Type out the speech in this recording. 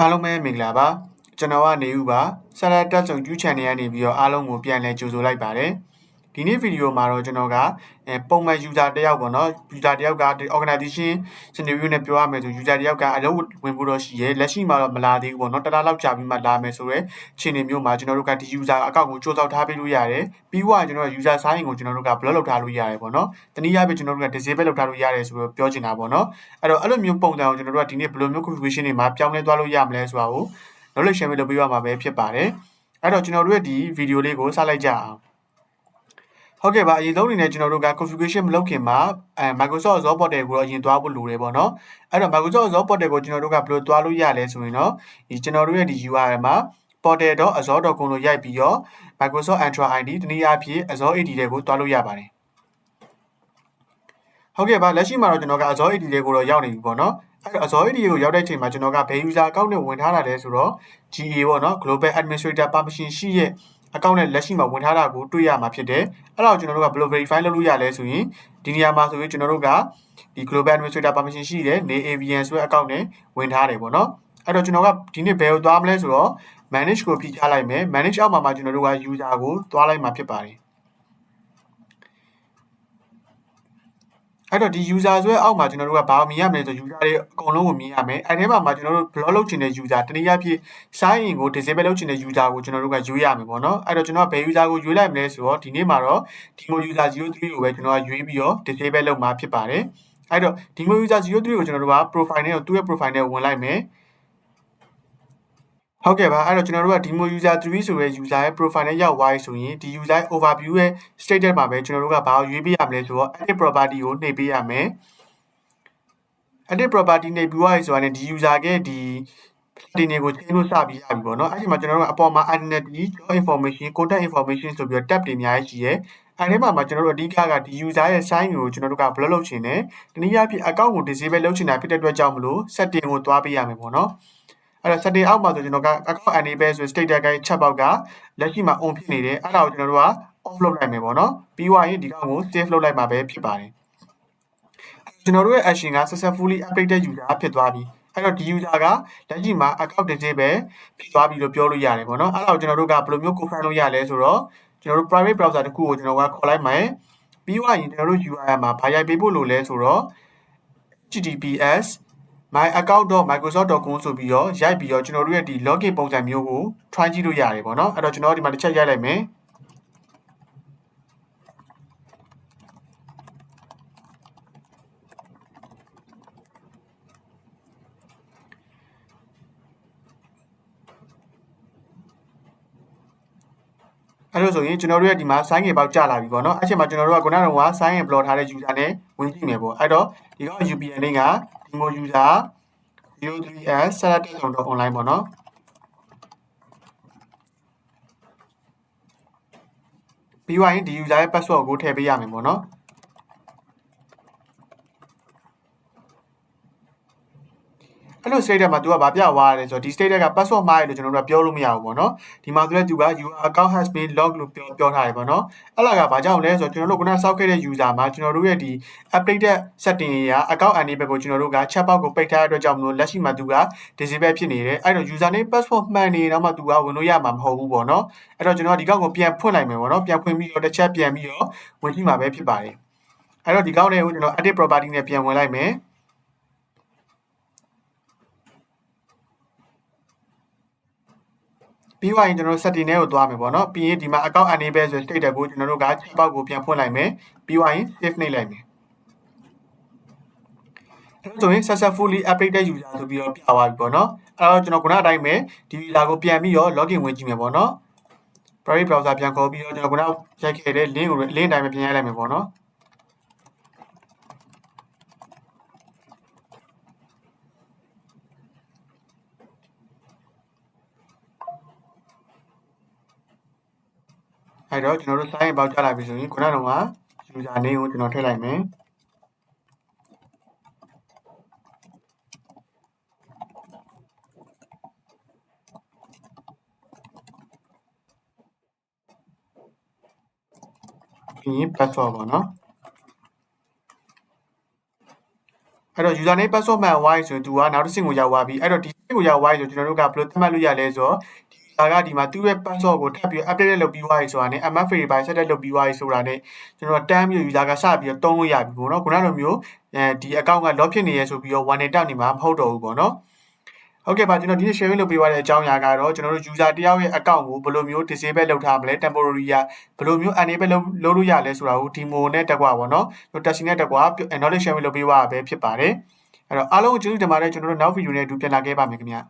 အားလုံးပဲမင်္ဂလာပါကျွန်တော်ကနေဦးပါဆရာတက်ဆုံကျူး channel ကနေပြီးတော့အားလုံးကိုပြန်လည်ကြိုဆိုလိုက်ပါတယ်ဒီနေ့ဗီဒီယိုမှာတော့ကျွန်တော်ကပုံမှန် user တယောက်ပေါ့နော် user တယောက်က organization scenario နဲ့ပြောရမယ်ဆို user တယောက်ကအလုပ်ဝင်ဖို့တော့ရှိရဲလက်ရှိမှာတော့မလာသေးဘူးပေါ့နော်တလားလောက်ကြာပြီးမှလာမယ်ဆိုတော့အခြေအနေမျိုးမှာကျွန်တော်တို့ကဒီ user အကောင့်ကိုကြိုးစားထားပေးလို့ရတယ်ပြီးတော့ကျွန်တော်တို့ user sign in ကိုကျွန်တော်တို့က block လုပ်ထားလို့ရတယ်ပေါ့နော်တနည်းအားဖြင့်ကျွန်တော်တို့က disable လုပ်ထားလို့ရတယ်ဆိုတော့ပြောချင်တာပေါ့နော်အဲ့တော့အဲ့လိုမျိုးပုံစံကိုကျွန်တော်တို့ကဒီနေ့ဘယ်လိုမျိုး configuration တွေမှာပြောင်းလဲသွားလို့ရမလဲဆိုတာကိုနောက်လက်ရှင်းပေးလုပ်ပေးရမှာပဲဖြစ်ပါတယ်အဲ့တော့ကျွန်တော်တို့ရဲ့ဒီဗီဒီယိုလေးကိုစလိုက်ကြအောင်ဟုတ်ကဲ့ပါအရင်ဆုံးအနေနဲ့ကျွန်တော်တို့က configuration မလုပ်ခင်မှာMicrosoft Azure Portal ကိုတော့အရင်သွားဖို့လိုတယ်ပေါ့နော်အဲ့တော့ Microsoft Azure Portal ကိုကျွန်တော်တို့ကဘယ်လိုသွားလို့ရလဲဆိုရင်တော့ဒီကျွန်တော်တို့ရဲ့ဒီ URL မှာ portal.azure.com လို့ရိုက်ပြီးတော့ Microsoft Entra ID တနည်းအားဖြင့် Azure AD တွေကိုသွားလို့ရပါတယ်ဟုတ်ကဲ့ပါလက်ရှိမှာတော့ကျွန်တော်က Azure AD တွေကိုတော့ရောက်နေပြီပေါ့နော်အဲ့တော့ Azure AD ကိုရောက်တဲ့အချိန်မှာကျွန်တော်ကဘယ် user account နဲ့ဝင်ထားတာလဲဆိုတော့ GA ပေါ့နော် Global Administrator Permission ရှိရဲ့ account နဲ့လက်ရှိမှာဝင်ထားတာကိုတွေ့ရမှာဖြစ်တယ်အဲ့တော့ကျွန်တော်တို့ကဘယ်လို verify လုပ်လို့ရလဲဆိုရင်ဒီနေရာမှာဆိုရင်ကျွန်တော်တို့ကဒီ Global Administrator Permission ရှိတဲ့ NAVN ဆိုတဲ့ account နဲ့ဝင်ထားတယ်ပေါ့နော်အဲ့တော့ကျွန်တော်ကဒီနေ့ဘယ်ကိုသွားမလဲဆိုတော့ manage ကိုဖိချလိုက်မယ် manage အောက်မှာကျွန်တော်တို့က user ကိုသွားလိုက်မှာဖြစ်ပါတယ်အဲ့တော့ဒီ user ဆိုတဲ့အောက်မှာကျွန်တော်တို့ကဘာမြင်ရမလဲဆို user တွေအကုန်လုံးကိုမြင်ရမယ်အဲ့ဒီမှာကျွန်တော်တို့ block လုပ်ချင်တဲ့ user တနည်းအားဖြင့် sign in ကို disable လုပ်ချင်တဲ့ user ကိုကျွန်တော်တို့ကရွေးရမယ်ပေါ့နော်အဲ့တော့ကျွန်တော်ကဘယ် user ကိုရွေးလိုက်မလဲဆိုတော့ဒီနေ့မှာတော့ demo user 03ကိုပဲကျွန်တော်ကရွေးပြီးတော့ disable လုပ်မှာဖြစ်ပါတယ်အဲ့တော့ demo user 03ကိုကျွန်တော်တို့က profile နဲ့သူ့ရဲ့ profile နဲ့ဝင်လိုက်မယ်ဟုတ်ကဲ့ပါအဲ့တော့ကျွန်တော်တို့က demo user 3ဆိုတဲ့ user ရဲ့ profile နဲ့ရောက်သွားပြီဆိုရင်ဒီ user overview ရဲ့ status မှာပဲကျွန်တော်တို့ကဘာကိုရွေးပေးရမလဲဆိုတော့ edit property ကိုနှိပ်ပေးရမယ် edit property နှိပ်ပြီးသွားပြီဆိုတာနဲ့ဒီ user ရဲ့ဒီ setting တွေကိုချိန်လို့စပြီးရပြီပေါ့နော်အဲ့ဒီမှာကျွန်တော်တို့ကအပေါ်မှာ identity job information contact information ဆိုပြီးတော့ tab တွေအများကြီးရှိရဲအဲ့ဒီမှာကျွန်တော်တို့အဓိကကဒီ user ရဲ့ sign ကိုကျွန်တော်တို့က block လုပ်ချင်တယ်တနည်းအားဖြင့် account ကို disable လုပ်ချင်တာဖြစ်တဲ့အတွက်ကြောင့်မလို့ setting ကိုသွားပေးရမယ်ပေါ့နော်အဲ့တော့ setting အောက်မှာဆိုကျွန်တော်က account enable ဆို status guide chat box ကလက်ရှိမှာ on ဖြစ်နေတယ်အဲ့ဒါကိုကျွန်တော်တို့က off လုပ်လိုက်မယ်ပေါ့နော်ပြီးသွားရင်ဒီကောင်ကို save လုပ်လိုက်မှာပဲဖြစ်ပါတယ်ကျွန်တော်တို့ရဲ့ action က successfully updated user ဖြစ်သွားပြီအဲ့တော့ဒီ user ကလက်ရှိမှာ account disable ဖြစ်သွားပြီလို့ပြောလို့ရတယ်ပေါ့နော်အဲ့တော့ကျွန်တော်တို့ကဘယ်လိုမျိုး confirm လုပ်ရလဲဆိုတော့ကျွန်တော်တို့ private browser တစ်ခုကိုကျွန်တော်ကခေါ်လိုက်မယ်ပြီးသွားရင်ကျွန်တော်တို့ URL မှာဘာရိုက်ပေးဖို့လိုလဲဆိုတော့ https myaccount.microsoft.com ဆိုပြီးတော့ရိုက်ပြီးတော့ကျွန်တော်တို့ရဲ့ဒီ login ပုံစံမျိုးကို try ကြည့်လို့ရတယ်ပေါ့နော်အဲ့တော့ကျွန်တော်ဒီမှာတစ်ချက်ရိုက်လိုက်မယ်အဲ့လိုဆိုရင်ကျွန်တော်တို့ရဲ့ဒီမှာ sign in ပေါက်ကျလာပြီပေါ့နော်အဲ့ချိန်မှာကျွန်တော်တို့ကခုနက sign in block ထားတဲ့ user နဲ့ဝင်ကြည့်မယ်ပေါ့အဲ့တော့ဒီကောင် UPN လေးက demo user 03s salateson.online ပေါ့နော်ပြီးသွားရင်ဒီ user ရဲ့ password ကိုထည့်ပေးရမယ်ပေါ့နော်အဲ့လို status မှာ तू ကဘာပြသွားရလဲဆိုတော့ဒီ status က password မှားတယ်လို့ကျွန်တော်တို့ကပြောလို့မရဘူးပေါ့နော်ဒီမှာဆိုလဲ तू က your account has been logged လို့ပြောထားတယ်ပေါ့နော်အဲ့ဒါကဘာကြောင့်လဲဆိုတော့ကျွန်တော်တို့ခုနစောက်ခဲ့တဲ့ user မှာကျွန်တော်တို့ရဲ့ဒီ updated setting တွေက account enable ကိုကျွန်တော်တို့က chat box ကိုပိတ်ထားတဲ့အတွက်ကြောင့်မလို့လက်ရှိမှာ तू က disable ဖြစ်နေတယ်အဲ့တော့ user name password မှန်နေတော့မှ तू ကဝင်လို့ရမှာမဟုတ်ဘူးပေါ့နော်အဲ့တော့ကျွန်တော်ဒီကောင်ကိုပြန်ဖွင့်လိုက်မယ်ပေါ့နော်ပြန်ဖွင့်ပြီးတော့တစ်ချက်ပြန်ပြီးတော့ဝင်ကြည့်မှာပဲဖြစ်ပါတယ်အဲ့တော့ဒီကောင်လေးကိုကျွန်တော် edit property နဲ့ပြန်ဝင်လိုက်မယ်ပြီးသွားရင်ကျွန်တော်တို့ setting ထဲကိုသွားမယ်ပေါ့နော်ပြီးရင်ဒီမှာ account enable ဆို status ကိုကျွန်တော်တို့က chat box ကိုပြန်ဖွင့်လိုက်မယ်ပြီးသွားရင် save နှိပ်လိုက်မယ်အဲ့ဆိုရင် successfully updated user ဆိုပြီးတော့ပြသွားပြီပေါ့နော်အဲ့တော့ကျွန်တော်ခုနအတိုင်းပဲဒီ user ကိုပြန်ပြီးတော့ login ဝင်ကြည့်မယ်ပေါ့နော် private browser ပြန်ခေါ်ပြီးတော့ကျွန်တော်ခုနရိုက်ခဲ့တဲ့ link ကို link တိုင်းပဲပြန်ရိုက်လိုက်မယ်ပေါ့နော်အဲ့တော့ကျွန်တော်တို့ sign in ပေါက်ကြလာပြီဆိုရင်ခုနကတော့ user name ကိုကျွန်တော်ထည့်လိုက်မယ်ပြီးရင် password ပေါ့နော်အဲ့ တော့ user name password မှန်သွားပြီဆိုရင်သူကနောက်တစ်ဆင့်ကိုရောက်သွားပြီအဲ့တော့ဒီဆင့်ကိုရောက်သွားပြီဆိုကျွန်တော်တို့ကဘယ်လိုသတ်မှတ်လို့ရလဲဆိုတော့ဒီ user ကဒီမှာသူ့ရဲ့ password ကိုထပ်ပြီး update လုပ်ပြီးသွားပြီဆိုတာနဲ့ MF verify set လုပ်ပြီးသွားပြီဆိုတာနဲ့ကျွန်တော်တန်းပြီး user ကစပြီးတော့တုံးလို့ရပြီပေါ့နော်ခုနလိုမျိုးဒီ account က lock ဖြစ်နေရဆိုပြီးတော့ warning တောက်နေမှာမဟုတ်တော့ဘူးပေါ့နော်ဟုတ်ကဲ့ပါကျွန်တော်ဒီနေ့ sharing လုပ်ပေးသွားတဲ့အကြောင်းအရာကတော့ကျွန်တော်တို့ user တယောက်ရဲ့ account ကိုဘယ်လိုမျိုး disable လုပ်ထားမလဲ temporary ရဘယ်လိုမျိုး enable လုပ်လို့ရလဲဆိုတာကို demo နဲ့တက်ကွာပေါ့နော်ကျွန်တော် testing နဲ့တက်ကွာ knowledge sharing လုပ်ပေးသွားတာပဲဖြစ်ပါတယ်အဲ့တော့အားလုံးကိုကျေးဇူးတင်ပါတယ်ကျွန်တော်တို့နောက် video နဲ့အတူပြန်လာခဲ့ပါမယ်ခင်ဗျာ